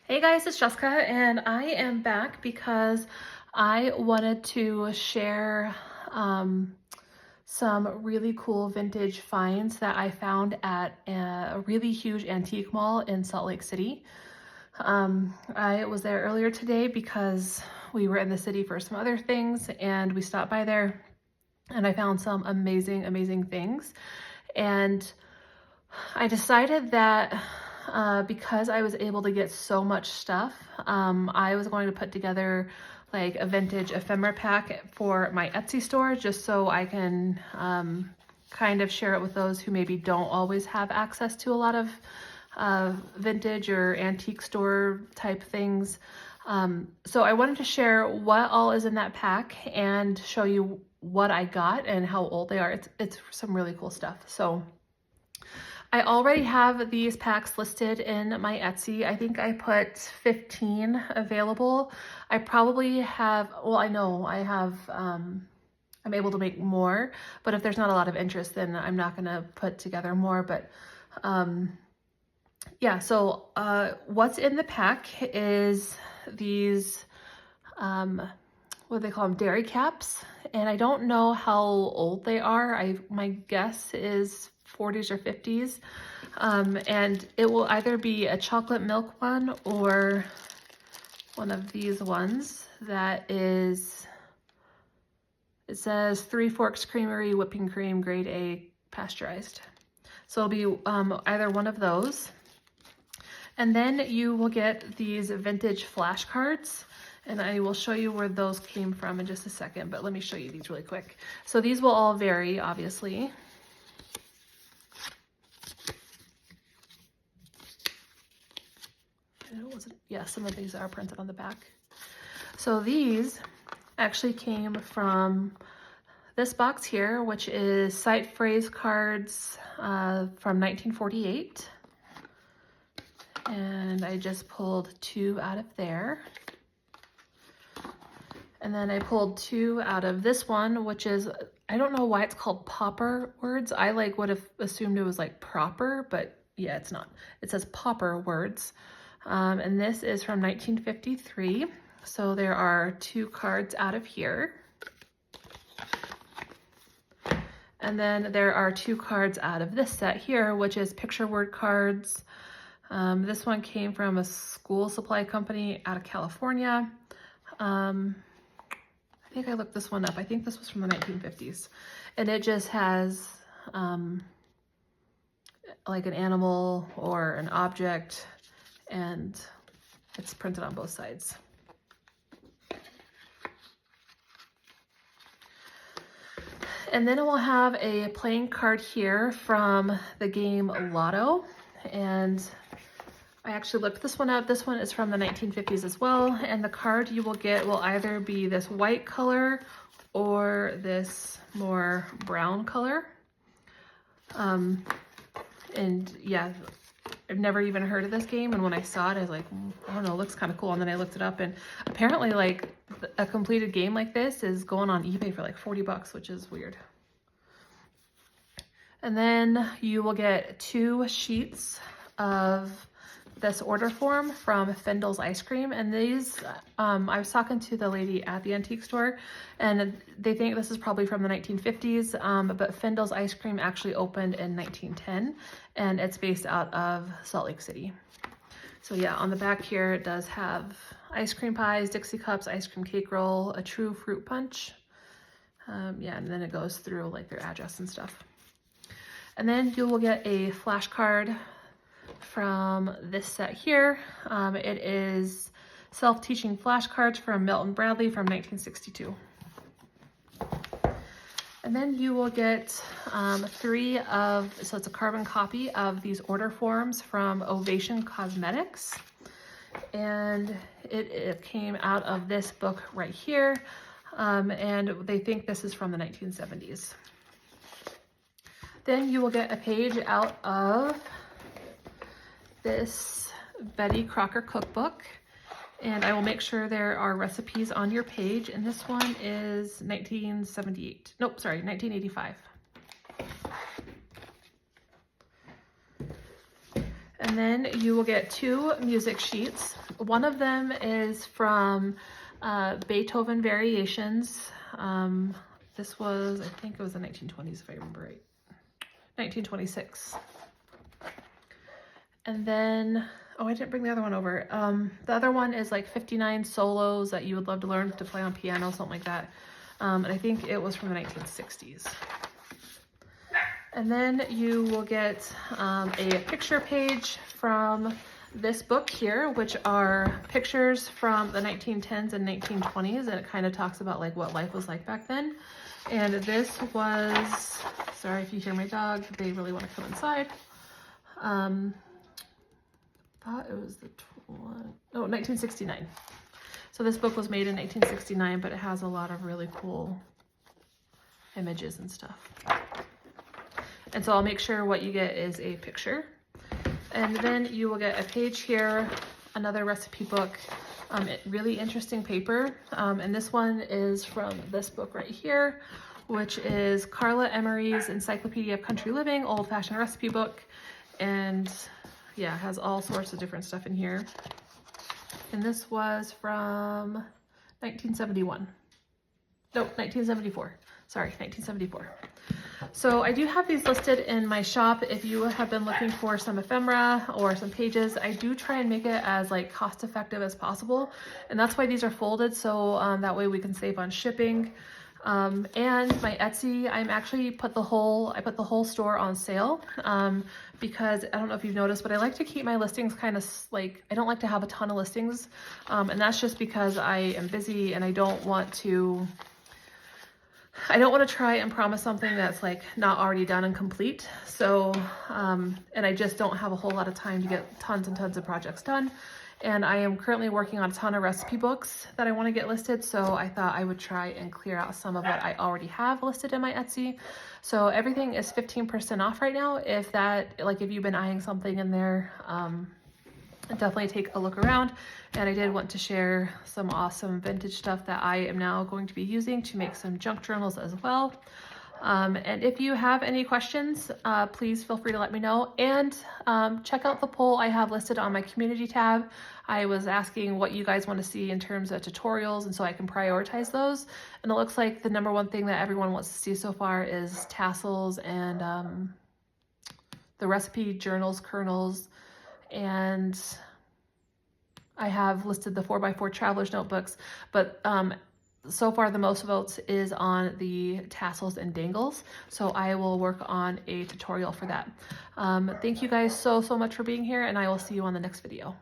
Hey guys, it's Jessica and I am back because I wanted to share some really cool vintage finds that I found at a really huge antique mall in Salt Lake City. I was there earlier today because we were in the city for some other things and we stopped by there and I found some amazing things. And I decided that because I was able to get so much stuff, I was going to put together like a vintage ephemera pack for my Etsy store just so I can kind of share it with those who maybe don't always have access to a lot of vintage or antique store type things. So I wanted to share what all is in that pack and show you what I got and how old they are. It's some really cool stuff. So I already have these packs listed in my Etsy. I think I put 15 available. I probably have, well, I know I have, I'm able to make more, but if there's not a lot of interest, then I'm not gonna put together more, but yeah, so what's in the pack is these, what do they call them, dairy caps, and I don't know how old they are. My guess is 40s or 50s, and it will either be a chocolate milk one or one of these ones that is, it says 3 Forks Creamery whipping cream grade A pasteurized. So it'll be either one of those. And then you will get these vintage flashcards, and I will show you where those came from in just a second, but let me show you these really quick. So these will all vary, obviously. Yeah, some of these are printed on the back. So these actually came from this box here, which is site phrase cards from 1948. And I just pulled 2 out of there. And then I pulled 2 out of this one, which is, I don't know why it's called Pauper Words. I would have assumed it was like proper, but yeah, it's not. It says Pauper Words. And this is from 1953. So there are 2 cards out of here. And then there are 2 cards out of this set here, which is picture word cards. This one came from a school supply company out of California. I think I looked this one up. I think this was from the 1950s. And it just has like an animal or an object, and it's printed on both sides. And then it will have a playing card here from the game Lotto. And I actually looked this one up. This one is from the 1950s as well. And the card you will get will either be this white color or this more brown color. And yeah, I've never even heard of this game. And when I saw it, I was like, I don't know, it looks kind of cool. And then I looked it up, and apparently like a completed game like this is going on eBay for like 40 bucks, which is weird. And then you will get 2 sheets of this order form from Fendel's Ice Cream. And these, I was talking to the lady at the antique store, and they think this is probably from the 1950s, but Fendel's Ice Cream actually opened in 1910, and it's based out of Salt Lake City. So yeah, on the back here, it does have ice cream pies, Dixie cups, ice cream cake roll, a true fruit punch. Yeah, and then it goes through like their address and stuff. And then you will get a flashcard from this set here. It is self-teaching flashcards from Milton Bradley from 1962. And then you will get 3 of, so it's a carbon copy of these order forms from Ovation Cosmetics. And it came out of this book right here. And they think this is from the 1970s. Then you will get a page out of this Betty Crocker cookbook, and I will make sure there are recipes on your page. And this one is 1985. And And then you will get 2 music sheets. One of them is from Beethoven Variations. This was, I think it was the 1920s if I remember right. 1926. And then, oh, I didn't bring the other one over. The other one is like 59 solos that you would love to learn to play on piano, something like that. And I think it was from the 1960s. And then you will get a picture page from this book here, which are pictures from the 1910s and 1920s, and it kind of talks about like what life was like back then. And this was, sorry if you hear my dog, they really want to come inside. Thought it was the 1969. So this book was made in 1969, but it has a lot of really cool images and stuff. And so I'll make sure what you get is a picture. And then you will get a page here, another recipe book, really interesting paper. And this one is from this book right here, which is Carla Emery's Encyclopedia of Country Living, old-fashioned recipe book. And yeah, it has all sorts of different stuff in here. And this was from 1971. No, 1974. Sorry, 1974. So I do have these listed in my shop. If you have been looking for some ephemera or some pages, I do try and make it as like cost effective as possible. And that's why these are folded, so that way we can save on shipping. And my Etsy, I'm actually I put the whole store on sale, because I don't know if you've noticed, but I like to keep my listings kind of like, I don't like to have a ton of listings. And that's just because I am busy and I don't want to try and promise something that's like not already done and complete. So, and I just don't have a whole lot of time to get tons and tons of projects done. And I am currently working on a ton of recipe books that I want to get listed. So I thought I would try and clear out some of what I already have listed in my Etsy. So everything is 15% off right now. If you've been eyeing something in there, definitely take a look around. And I did want to share some awesome vintage stuff that I am now going to be using to make some junk journals as well. And if you have any questions, please feel free to let me know. And check out the poll I have listed on my community tab. I was asking what you guys want to see in terms of tutorials, and so I can prioritize those. And it looks like the #1 thing that everyone wants to see so far is tassels and the recipe journals, kernels, and I have listed the 4x4 traveler's notebooks, but so far the most votes is on the tassels and dangles. So I will work on a tutorial for that. Thank you guys so much for being here, and I will see you on the next video.